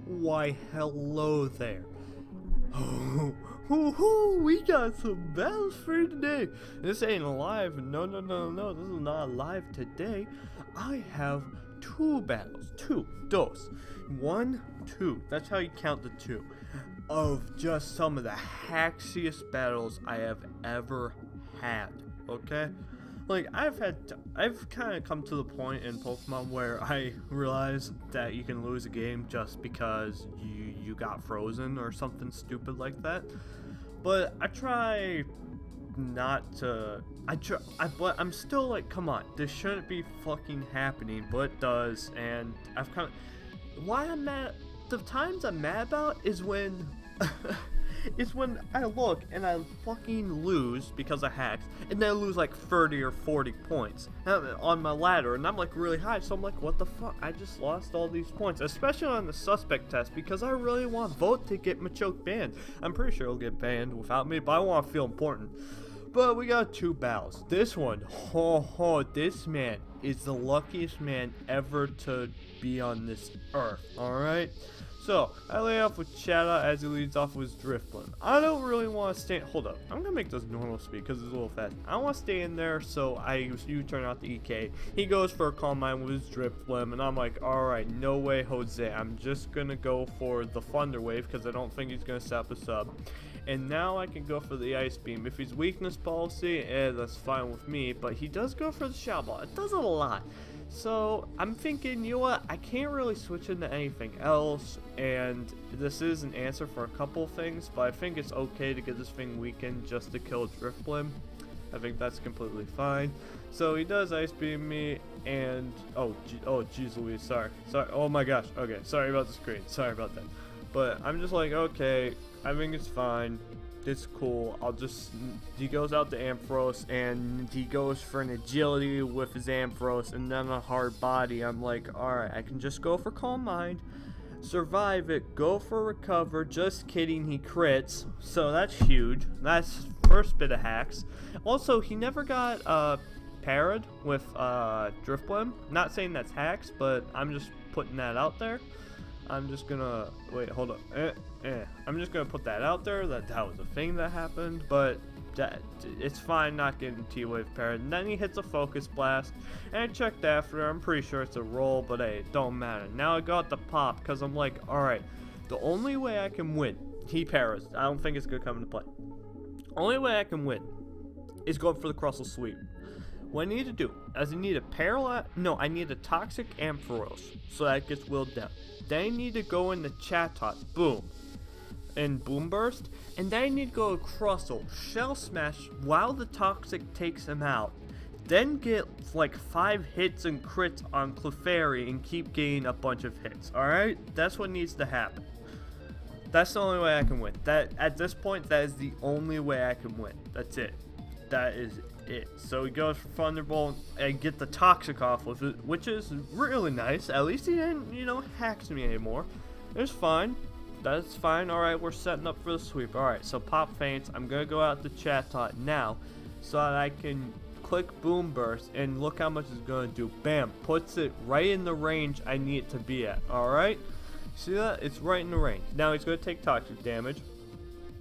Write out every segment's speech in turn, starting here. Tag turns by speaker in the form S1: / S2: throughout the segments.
S1: Why, hello there. We got some battles for today. This ain't live. No. This is not live today. I have two battles. Dos. 1, 2. That's how you count the two. Of just some of the haxiest battles I have ever had. Okay? Like, I've kind of come to the point in Pokemon where I realize that you can lose a game just because you got frozen or something stupid like that. But I try not to. But I'm still like, come on, this shouldn't be fucking happening, but it does. And I've kind of. Why I'm mad? The times I'm mad about is when. It's when I look and I fucking lose because of hacks, and then I lose like 30 or 40 points on my ladder, and I'm like really high, so I'm like, what the fuck? I just lost all these points, especially on the suspect test, because I really want Vote to get Machoke banned. I'm pretty sure he'll get banned without me, but I want to feel important. But we got two battles. This one, this man is the luckiest man ever to be on this earth, alright? So, I lay off with Shadow as he leads off with his Drifblim. I don't really want to stay. Hold up. I'm going to make this normal speed because it's a little fast. I don't want to stay in there, so I U-turn out the EK. He goes for a Calm Mind with his Drifblim, and I'm like, alright, no way, Jose. I'm just going to go for the Thunder Wave because I don't think he's going to set up a sub. And now I can go for the Ice Beam. If he's weakness policy, that's fine with me, but he does go for the Shadow Ball. It does a lot. So, I'm thinking, you know what, I can't really switch into anything else, and this is an answer for a couple things, but I think it's okay to get this thing weakened just to kill Drifblim. I think that's completely fine. So, he does Ice Beam me, and, oh jeez Louise, sorry, oh my gosh, okay, sorry about the screen, sorry about that. But, I'm just like, okay, I think it's fine. It's cool. He goes out to Ampharos and he goes for an agility with his Ampharos and then a hard body. I'm like, alright, I can just go for Calm Mind, survive it, go for Recover. Just kidding, he crits. So that's huge. That's first bit of hacks. Also, he never got parried with Drifblim. Not saying that's hacks, but I'm just putting that out there. I'm just gonna wait. Hold up. I'm just gonna put that out there. That was a thing that happened, but it's fine not getting T-Wave paired. And then he hits a Focus Blast, and I checked after. I'm pretty sure it's a roll, but hey, it don't matter. Now I got the pop because I'm like, all right, the only way I can win. He parries. I don't think it's gonna come into play. Only way I can win is going for the Crustle Sweep. What I need to do is I need I need a Toxic Ampharos, so that gets willed down. Then I need to go in the Chatot, boom, and Boom Burst, and then I need to go to Crustle, Shell Smash while the Toxic takes him out, then get like 5 hits and crits on Clefairy and keep getting a bunch of hits, alright? That's what needs to happen. That's the only way I can win. At this point, that is the only way I can win. That's it. That is it. So he goes for Thunderbolt and get the Toxic off with it, which is really nice. At least he didn't, hacks me anymore. It's fine. That's fine. Alright, we're setting up for the sweep. Alright, so Pop Faints. I'm going to go out to Chatot now so that I can click Boom Burst and look how much it's going to do. Bam. Puts it right in the range I need it to be at. Alright? See that? It's right in the range. Now he's going to take Toxic damage.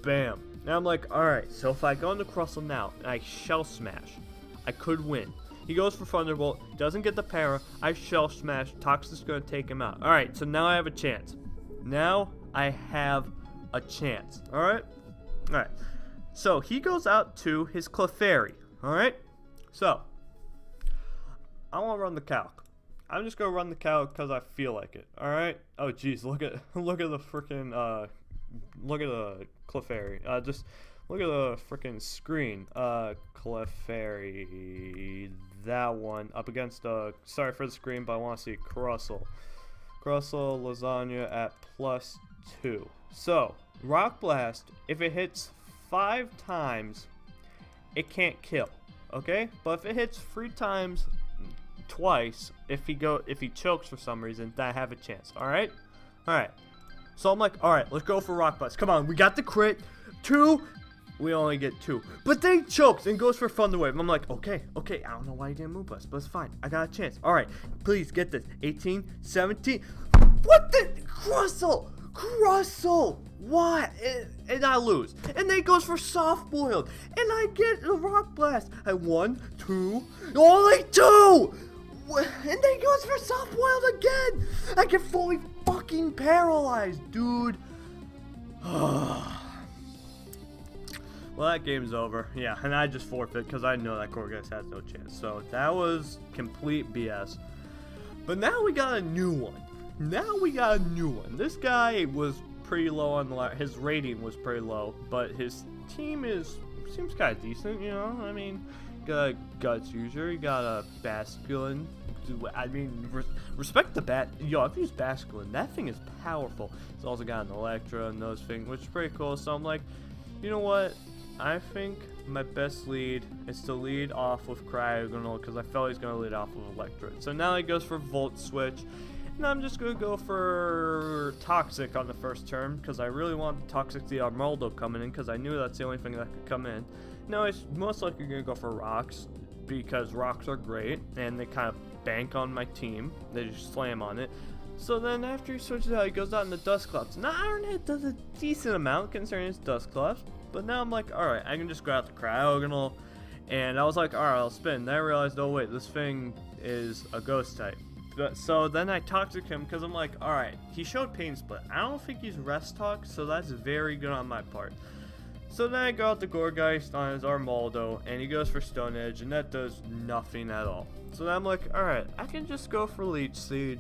S1: Bam. Now I'm like, alright, so if I go into Crustle now and I Shell Smash, I could win. He goes for Thunderbolt, doesn't get the para, I Shell Smash, Toxic's gonna take him out. Alright, so now I have a chance. Now I have a chance. Alright? Alright. So he goes out to his Clefairy. Alright? So I wanna run the calc. I'm just gonna run the calc because I feel like it. Alright? Oh jeez, look at the freaking look at the Clefairy. Just look at the freaking screen. Clefairy, that one up against sorry for the screen, but I want to see Crustle. Crustle Lasagna at +2. So Rock Blast, if it hits 5 times, it can't kill. Okay, but if it hits 3 times, twice, if he chokes for some reason, then I have a chance. All right. So I'm like, alright, let's go for Rock Blast. Come on, we got the crit. 2. We only get 2. But then he chokes and goes for Thunder Wave. I'm like, okay. I don't know why he didn't move us, but it's fine. I got a chance. Alright, please get this. 18, 17. What the? Crustle! What? And I lose. And then he goes for soft boiled. And I get a rock blast. I 1, 2, only 2! And then he goes for soft boiled again. I get fully fucking paralyzed, dude. Well, that game's over. Yeah, and I just forfeit because I know that Corgus has no chance. So that was complete BS. But now we got a new one. This guy was pretty low on his rating was pretty low, but his team seems kind of decent, you know. I mean, got a Guts user, you got a Basculin. I mean, respect the bat. Yo, I've used Basculin. That thing is powerful. It's also got an Electra and those things, which is pretty cool. So I'm like, you know what? I think my best lead is to lead off with Cryogonal because I felt he's gonna lead off with Electra. So now he goes for Volt Switch. And I'm just going to go for Toxic on the first turn because I really want Toxic the Armaldo coming in because I knew that's the only thing that could come in. Now he's most likely going to go for Rocks because Rocks are great and they kind of bank on my team. They just slam on it. So then after he switches out, he goes out into Dusclops. Now Ironhead does a decent amount concerning his Dusclops, but now I'm like, alright, I can just go out the Cryogonal. And I was like, alright, I'll spin. Then I realized, oh wait, this thing is a Ghost type. So then I Toxic him because I'm like, alright, he showed Pain Split. I don't think he's Rest Talk, so that's very good on my part. So then I go out the Gourgeist on his Armaldo, and he goes for Stone Edge, and that does nothing at all. So then I'm like, alright, I can just go for Leech Seed,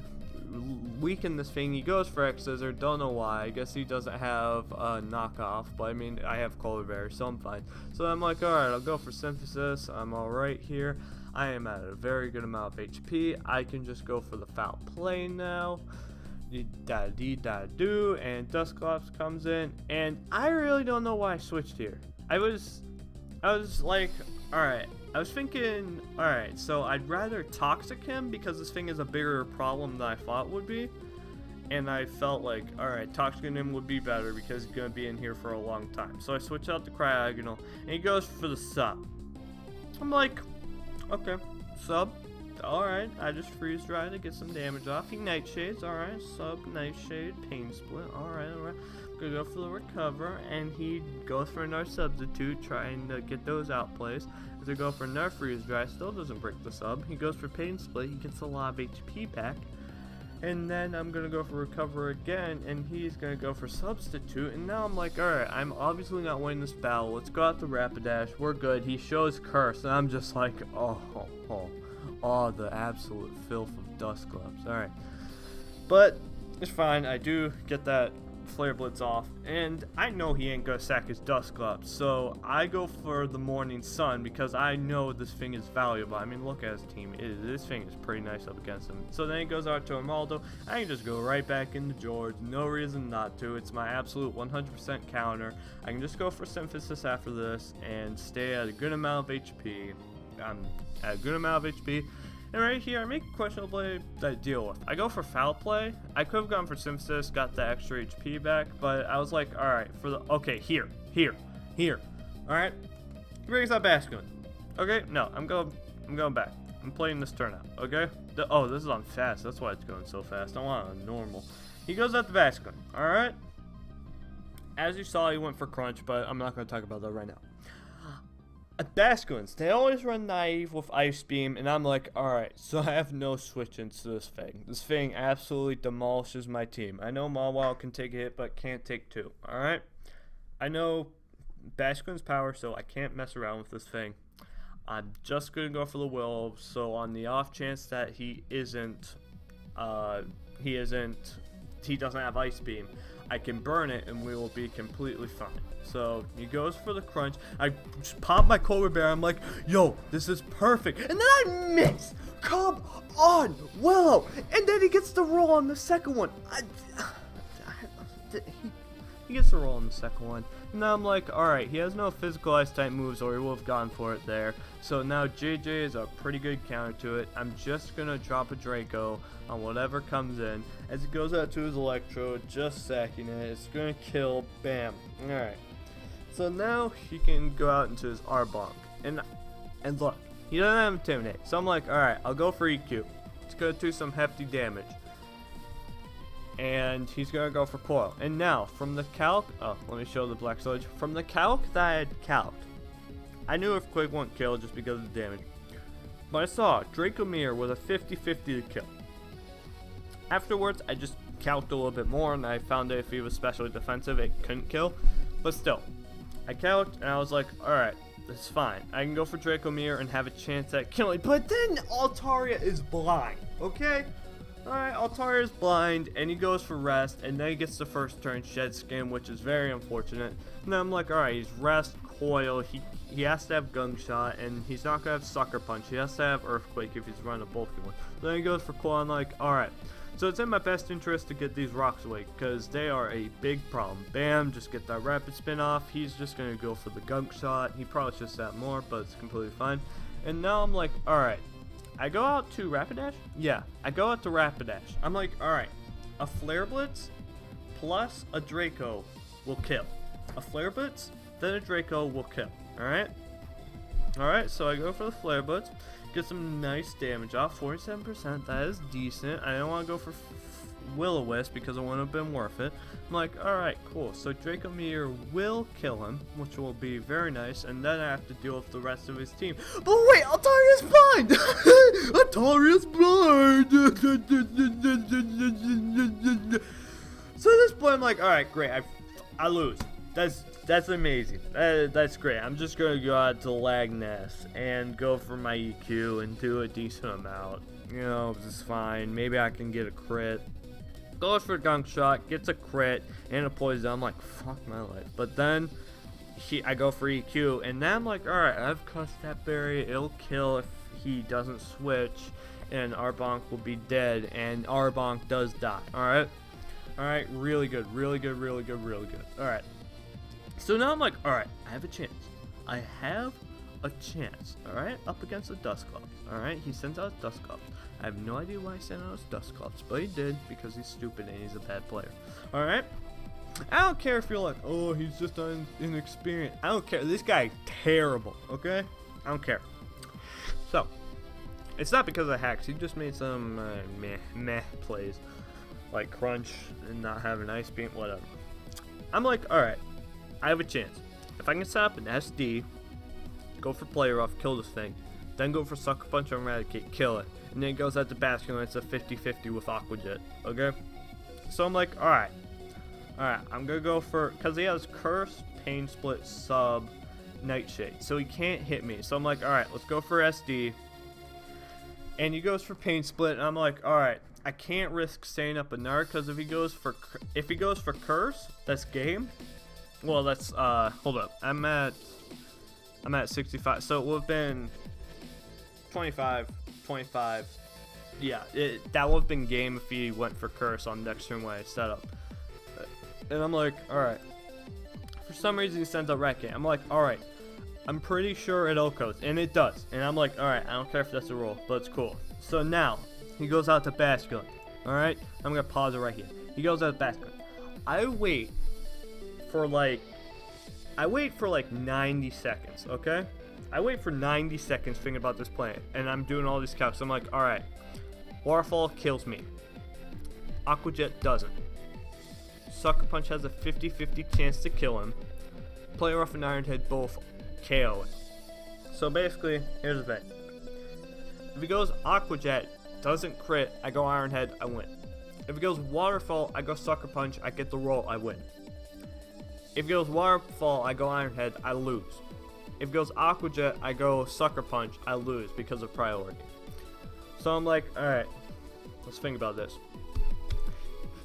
S1: weaken this thing. He goes for X Scissor, don't know why. I guess he doesn't have a knockoff, but I mean, I have Color Berry, so I'm fine. So I'm like, alright, I'll go for Synthesis. I'm alright here. I am at a very good amount of HP. I can just go for the Foul Play now. Da-dee-da-do, and Dusclops comes in, and I really don't know why I switched here. I was like, alright, I was thinking, alright, so I'd rather Toxic him because this thing is a bigger problem than I thought would be. And I felt like, alright, Toxicing him would be better because he's going to be in here for a long time. So I switch out the Cryogonal, and he goes for the Sub. I'm like, okay, Sub, alright, I just Freeze Dry to get some damage off. He Nightshades, alright, Sub, Nightshade, Pain Split, alright. Gonna go for the Recover, and he goes for another Substitute, trying to get those outplays. As I go for another Freeze Dry, still doesn't break the Sub. He goes for Pain Split, he gets a lot of HP back. And then I'm gonna go for Recover again, and he's gonna go for Substitute. And now I'm like, alright, I'm obviously not winning this battle. Let's go out the Rapidash. We're good. He shows Curse, and I'm just like, oh, the absolute filth of Dusclops. Alright. But it's fine. I do get that Flare Blitz off, and I know he ain't gonna sack his Dusclops, so I go for the Morning Sun because I know this thing is valuable. I mean, look at his team. This thing is pretty nice up against him. So then he goes out to Armaldo. I can just go right back into George. No reason not to. It's my absolute 100% counter. I can just go for Synthesis after this and stay at a good amount of HP. At a good amount of HP. And right here, I make a questionable play that I deal with. I go for Foul Play. I could have gone for Synthesis, got the extra HP back, but I was like, alright, okay, here. Alright? He brings out Basculin. Okay, no, I'm going back. I'm playing this turn out, okay? Oh, this is on fast, that's why it's going so fast. I want it on normal. He goes out the Basculin, alright? As you saw, he went for Crunch, but I'm not going to talk about that right now. Basculins, they always run naive with Ice Beam, and I'm like, alright, so I have no switch into this thing. This thing absolutely demolishes my team. I know Mawile can take a hit, but can't take two, alright? I know Basculin's power, so I can't mess around with this thing. I'm just going to go for the Willow, so on the off chance that he doesn't have Ice Beam, I can burn it and we will be completely fine. So he goes for the Crunch. I just pop my Color Bear. I'm like, yo, this is perfect. And then I miss. Come on, Willow. And then he gets the roll on the second one. He gets the roll on the second one. And now I'm like, alright, he has no physical ice type moves or he will have gone for it there. So now JJ is a pretty good counter to it. I'm just going to drop a Draco on whatever comes in. As it goes out to his Electro, just sacking it. It's going to kill. Bam. Alright. So now he can go out into his Arbonk. And look, he doesn't have Intimidate. So I'm like, alright, I'll go for EQ. It's going to do some hefty damage. and he's gonna go for coil. And now, from the calc, oh, let me show the black sludge. From the calc that I had calced, I knew Earthquake won't kill just because of the damage. But I saw Dracomir with a 50-50 to kill. Afterwards, I just calced a little bit more, and I found that if he was specially defensive, it couldn't kill. But still, I calced, and I was like, alright, this is fine. I can go for Dracomir and have a chance at killing. But then Altaria is blind, okay? Alright, Altaria is blind, and he goes for rest, and then he gets the first turn shed skin, which is very unfortunate. And then I'm like, alright, he's rest, coil, he has to have gung shot, and he's not gonna have sucker punch. He has to have earthquake if he's running a bulky one. Then he goes for coil. I'm like, alright. So it's in my best interest to get these rocks away, because they are a big problem. Bam, just get that rapid spin off. He's just gonna go for the gunk shot. He probably should have sat more, but it's completely fine. And now I'm like, alright. I go out to Rapidash? Yeah, I go out to Rapidash. I'm like, alright. A Flare Blitz plus a Draco will kill. A Flare Blitz, then a Draco will kill. Alright? Alright, so I go for the Flare Blitz. Get some nice damage off, 47%, that is decent. I don't want to go for Will-O-Wisp because it wouldn't have been worth it. I'm like, alright, cool. So Dracomir will kill him, which will be very nice, and then I have to deal with the rest of his team. But wait, Altaria's blind! Altaria's blind! So at this point, I'm like, alright, great, I lose. That's amazing. That's great. I'm just gonna go out to Lagness and go for my EQ and do a decent amount. You know, it's fine. Maybe I can get a crit. Goes for a gunk shot, gets a crit and a poison. I'm like, fuck my life. But then I go for EQ, and then I'm like, alright, I've cussed that berry. It'll kill if he doesn't switch, and Arbonk will be dead, and Arbonk does die. Alright? Alright, really good, really good, really good, really good. Alright. So now I'm like, alright, I have a chance. I have a chance, alright, up against the Dusclops. Alright, he sends out his Dusclops. I have no idea why he sent out his Dusclops, but he did because he's stupid and he's a bad player. Alright? I don't care if you're like, oh, he's just inexperienced. I don't care. This guy terrible, okay? I don't care. So, it's not because of hacks. He just made some meh plays. Like crunch and not having ice beam, whatever. I'm like, alright. I have a chance. If I can set up an SD, go for player off, kill this thing, then go for sucker punch and eradicate, kill it, and then it goes out to basket and it's a 50-50 with Aqua Jet, okay? So I'm like, alright, I'm gonna go for, because he has curse, pain split, sub, nightshade, so he can't hit me. So I'm like, alright, let's go for SD, and he goes for pain split, and I'm like, alright, I can't risk staying up another, because if he goes for curse, that's game. Well, that's, hold up. I'm at 65. So it would have been 25. Yeah, that would have been game if he went for curse on next turn when I set up. And I'm like, alright. For some reason, he sends out Racket. I'm like, alright. I'm pretty sure it Okos. And it does. And I'm like, alright, I don't care if that's a rule, but it's cool. So now, he goes out to Basculin. Alright? I'm going to pause it right here. He goes out to Basculin. I wait for like 90 seconds, okay? I wait for 90 seconds thinking about this plan, and I'm doing all these calcs. I'm like, alright, Waterfall kills me. Aqua Jet doesn't. Sucker Punch has a 50-50 chance to kill him. Player off and Iron Head both KO it. So basically, here's the thing. If he goes Aqua Jet, doesn't crit, I go Iron Head, I win. If it goes Waterfall, I go Sucker Punch, I get the roll, I win. If it goes Waterfall, I go Iron Head, I lose. If it goes Aqua Jet, I go Sucker Punch, I lose because of priority. So I'm like, alright, let's think about this.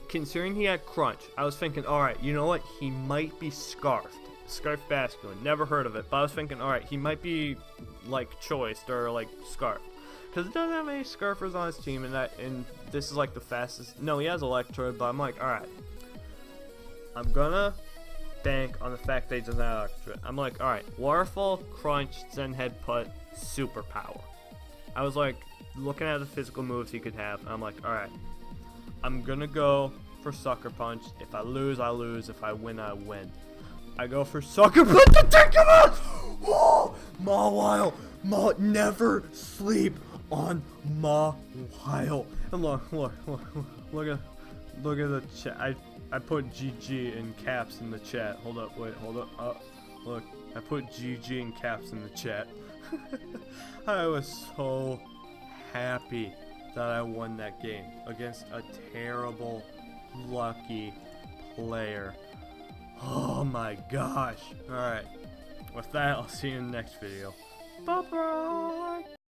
S1: Considering he had Crunch, I was thinking, alright, you know what? He might be Scarfed. Scarfed Basculin. Never heard of it, but I was thinking, alright, he might be, like, choiced or, like, Scarfed. Because he doesn't have any Scarfers on his team, and this is, like, the fastest. No, he has Electrode, but I'm like, alright. I'm gonna bank on the fact that he doesn't have Electrode. I'm like, alright, Waterfall, Crunch, Zen Head Putt, Superpower. I was, like, looking at the physical moves he could have, and I'm like, alright. I'm gonna go for Sucker Punch. If I lose, I lose. If I win, I win. I go for Sucker Punch to take him out! Oh, Mawile! Never sleep on Mawile. And look Look at the chat. I put GG in caps in the chat. Hold up, wait, hold up. Look, I put GG in caps in the chat. I was so happy that I won that game against a terrible, lucky player. Oh my gosh. Alright. With that, I'll see you in the next video. Bye-bye.